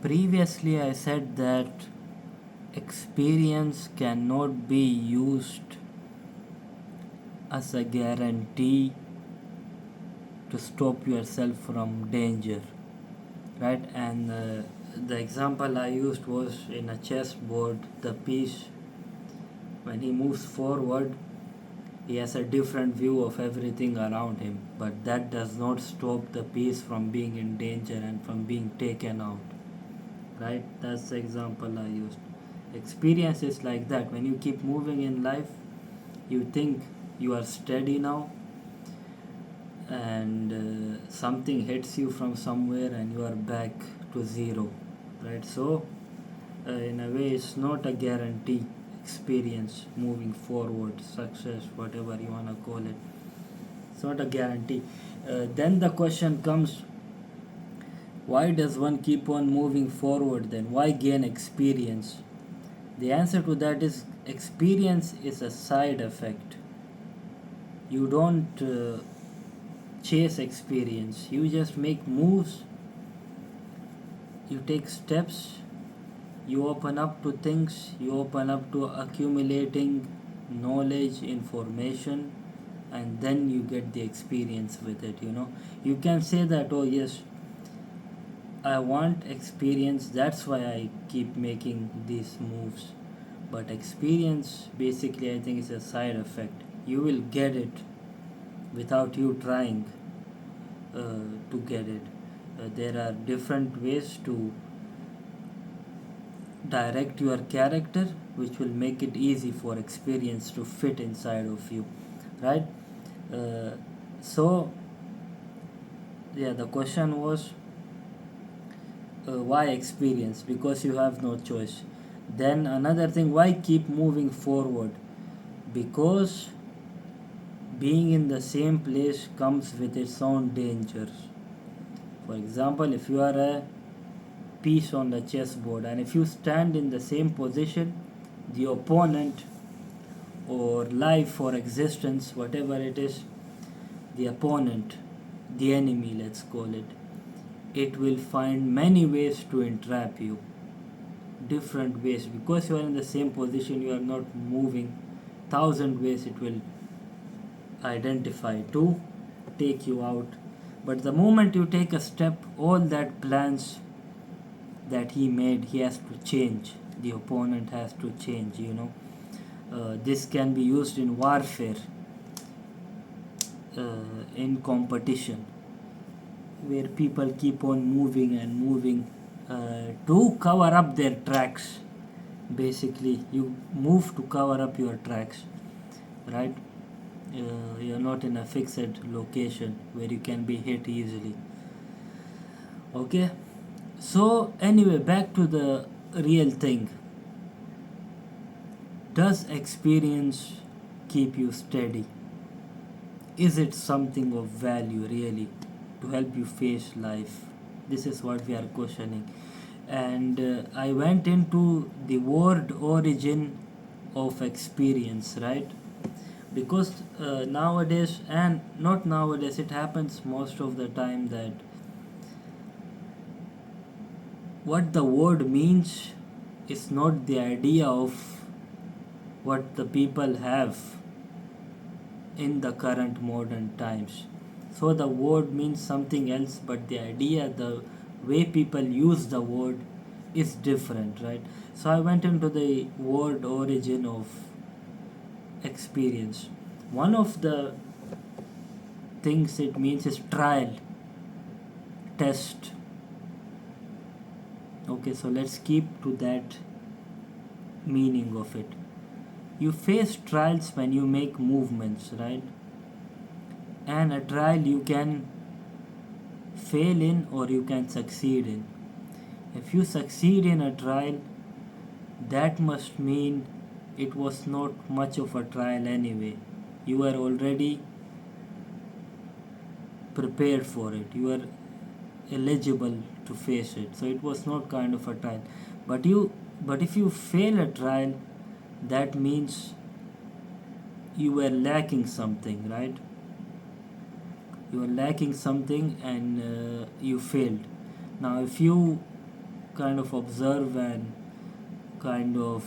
Previously, I said that experience cannot be used as a guarantee to stop yourself from danger, right? And the example I used was in a chessboard. The piece, when he moves forward, he has a different view of everything around him, but that does not stop the piece from being in danger and from being taken out, right? That's the example I used. Experience is like that. When you keep moving in life, you think you are steady now, and something hits you from somewhere and you are back to zero, right? So in a way, it's not a guarantee. Experience moving forward, success, whatever you want to call it, it's not a guarantee. Then the question comes, why does one keep on moving forward then? Why gain experience? The answer to that is, experience is a side effect. You don't chase experience, you just make moves, you take steps, you open up to things, you open up to accumulating knowledge, information, and then you get the experience with it. You can say that, oh yes, I want experience, that's why I keep making these moves. But experience, basically, I think is a side effect. You will get it without you trying to get it. There are different ways to direct your character, which will make it easy for experience to fit inside of you, right? uh, so yeah, the question was, why experience? Because you have no choice. Then another thing, why keep moving forward? Because being in the same place comes with its own dangers. For example, if you are a piece on the chessboard and if you stand in the same position, the opponent, or life or existence, whatever it is, the opponent, the enemy, let's call it, it will find many ways to entrap you. Different ways, because you are in the same position, you are not moving. Thousand ways it will identify to take you out. But the moment you take a step, all that plans that he made, he has to change. The opponent has to change. This can be used in warfare, in competition, where people keep on moving and moving to cover up their tracks. Basically, you move to cover up your tracks, right? You're not in a fixed location where you can be hit easily. Okay, so anyway, back to the real thing. Does experience keep you steady? Is it something of value really to help you face life? This is what we are questioning. And I went into the word origin of experience, right? Because nowadays, and not nowadays, it happens most of the time that what the word means is not the idea of what the people have in the current modern times. So the word means something else, but the idea, the way people use the word is different, right? So I went into the word origin of experience. One of the things it means is trial, test. Okay, so let's keep to that meaning of it. You face trials when you make movements, right? And a trial you can fail in or you can succeed in. If you succeed in a trial, that must mean it was not much of a trial anyway. You were already prepared for it. You were eligible to face it. So it was not kind of a trial. But if you fail a trial, that means you were lacking something, right? You were lacking something and you failed. Now if you kind of observe and kind of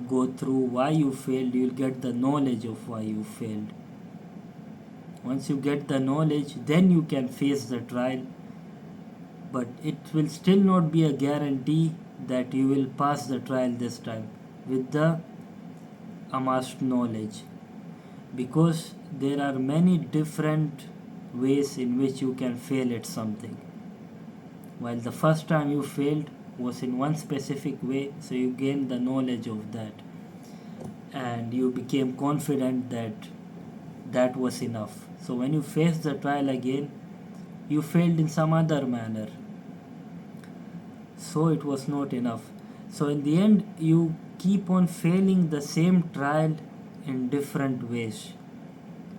go through why you failed, you'll get the knowledge of why you failed. Once you get the knowledge, then you can face the trial, but it will still not be a guarantee that you will pass the trial this time with the amassed knowledge, because there are many different ways in which you can fail at something. While the first time you failed was in one specific way, so you gained the knowledge of that and you became confident that that was enough. So when you face the trial again, you failed in some other manner, so it was not enough. So in the end, you keep on failing the same trial in different ways,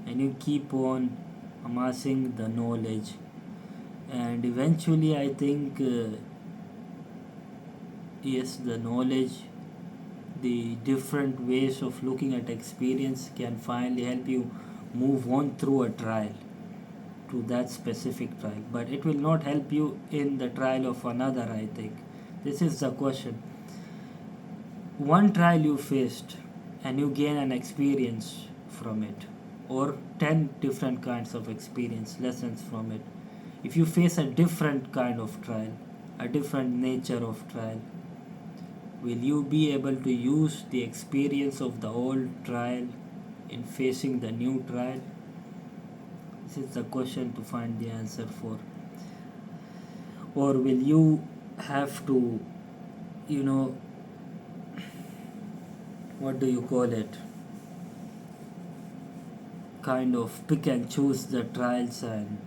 and you keep on amassing the knowledge, and eventually I think yes, the knowledge, the different ways of looking at experience can finally help you move on through a trial, to that specific trial, but it will not help you in the trial of another. I think this is the question. One trial you faced and you gain an experience from it, or 10 different kinds of experience, lessons from it. If you face a different kind of trial, a different nature of trial, will you be able to use the experience of the old trial in facing the new trial? This is the question to find the answer for. Or will you have to, you know, what do you call it, kind of pick and choose the trials and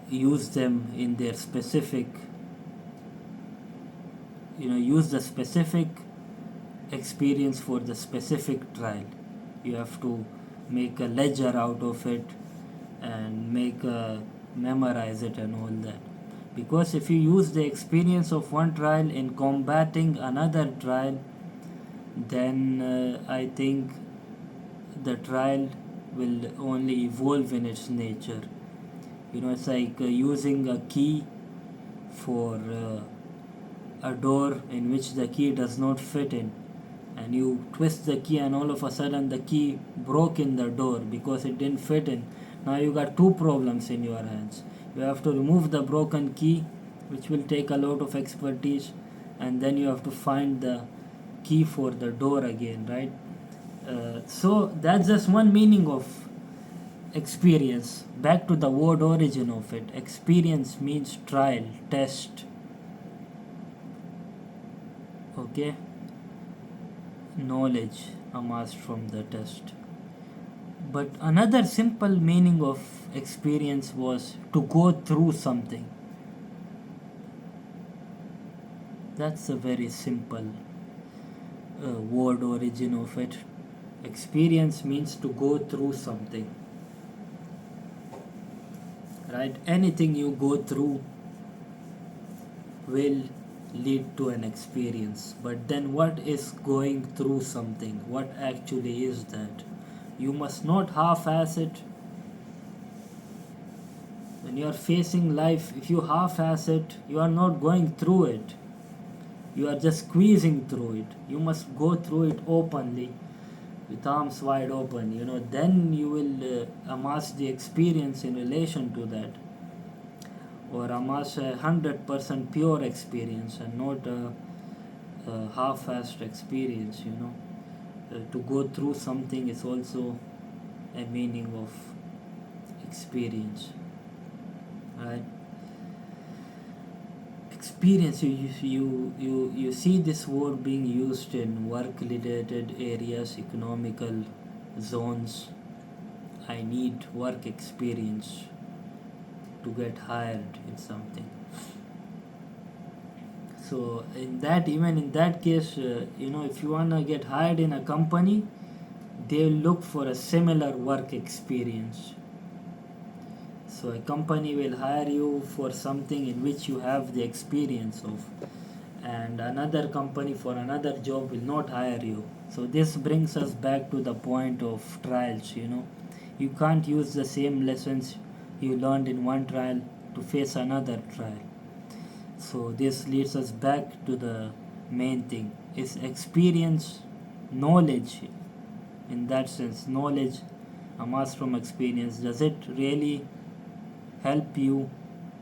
use them in their specific, use the specific experience for the specific trial. You have to make a ledger out of it and memorize it and all that, because if you use the experience of one trial in combating another trial, then I think the trial will only evolve in its nature. It's like using a key for a door in which the key does not fit in, and you twist the key and all of a sudden the key broke in the door because it didn't fit in. Now you got two problems in your hands. You have to remove the broken key, which will take a lot of expertise, and then you have to find the key for the door again, right? So that's just one meaning of experience. Back to the word origin of it, experience means trial, test, okay, knowledge amassed from the test. But another simple meaning of experience was to go through something. That's a very simple word origin of it. Experience means to go through something, right? Anything you go through will lead to an experience. But then what is going through something? What actually is that? You must not half-ass it. When you are facing life, if you half-ass it, you are not going through it. You are just squeezing through it. You must go through it openly, with arms wide open. Then you will amass the experience in relation to that, or amass 100% pure experience and not a half-assed experience. To go through something is also a meaning of experience, right? Experience, you see this word being used in work related areas, economical zones. I need work experience to get hired in something. So even in that case, if you wanna get hired in a company, they will look for a similar work experience. So a company will hire you for something in which you have the experience of, and another company for another job will not hire you. So this brings us back to the point of trials. You can't use the same lessons you learned in one trial to face another trial. So this leads us back to the main thing. Is experience knowledge? In that sense, knowledge amassed from experience, does it really help you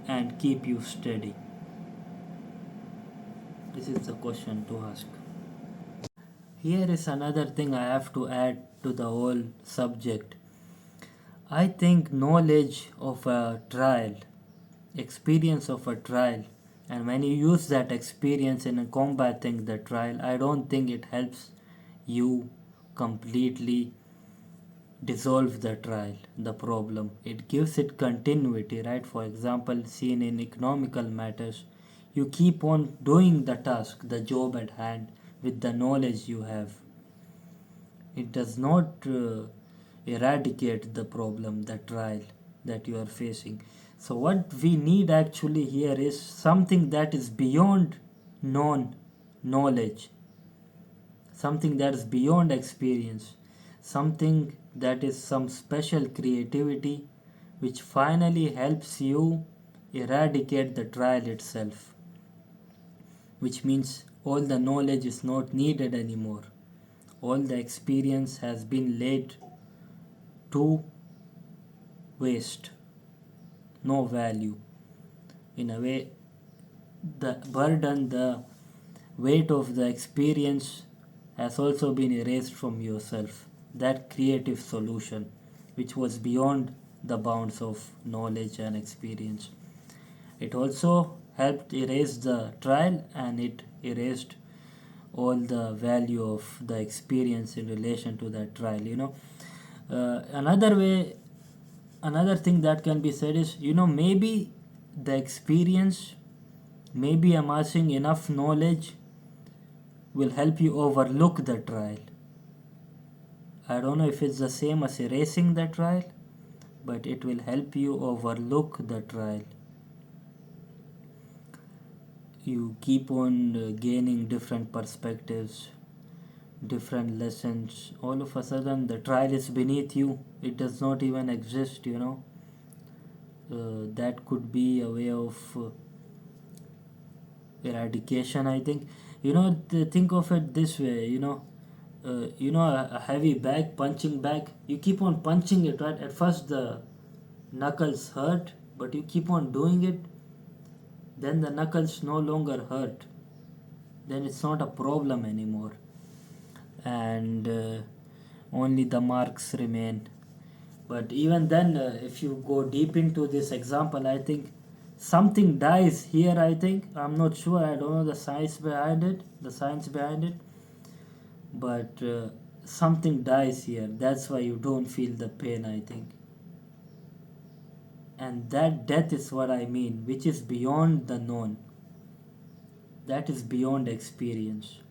and keep you steady? This is the question to ask. Here is another thing I have to add to the whole subject. I think knowledge of a trial, experience of a trial, and when you use that experience in combating the trial, I don't think it helps you completely dissolve the trial, the problem. It gives it continuity, right? For example, seen in economical matters, you keep on doing the task, the job at hand, with the knowledge you have. It does not eradicate the problem, the trial that you are facing. So, what we need actually here is something that is beyond known knowledge, something that is beyond experience, something that is some special creativity which finally helps you eradicate the trial itself, which means all the knowledge is not needed anymore. All the experience has been laid to waste, no value. In a way, the burden, the weight of the experience has also been erased from yourself. That creative solution, which was beyond the bounds of knowledge and experience. It also helped erase the trial and it erased all the value of the experience in relation to that trial. Another way, another thing that can be said is, maybe the experience, maybe amassing enough knowledge will help you overlook the trial. I don't know if it's the same as erasing the trial, but it will help you overlook the trial. You keep on gaining different perspectives, different lessons. All of a sudden, the trial is beneath you, it does not even exist. That could be a way of eradication, I think. Think of it this way. A heavy bag, punching bag, you keep on punching it, right? At first the knuckles hurt, but you keep on doing it, then the knuckles no longer hurt, then it's not a problem anymore, and only the marks remain. But even then, if you go deep into this example, I think something dies here. I think, I'm not sure, I don't know the science behind it, but something dies here. That's why you don't feel the pain, I think. And that death is what I mean, which is beyond the known, that is beyond experience.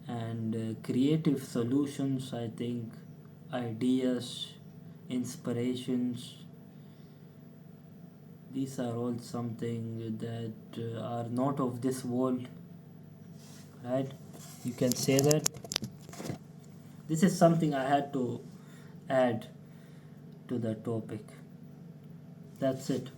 And creative solutions, I think, ideas, inspirations, these are all something that are not of this world, right? You can say that. This is something I had to add to the topic. That's it.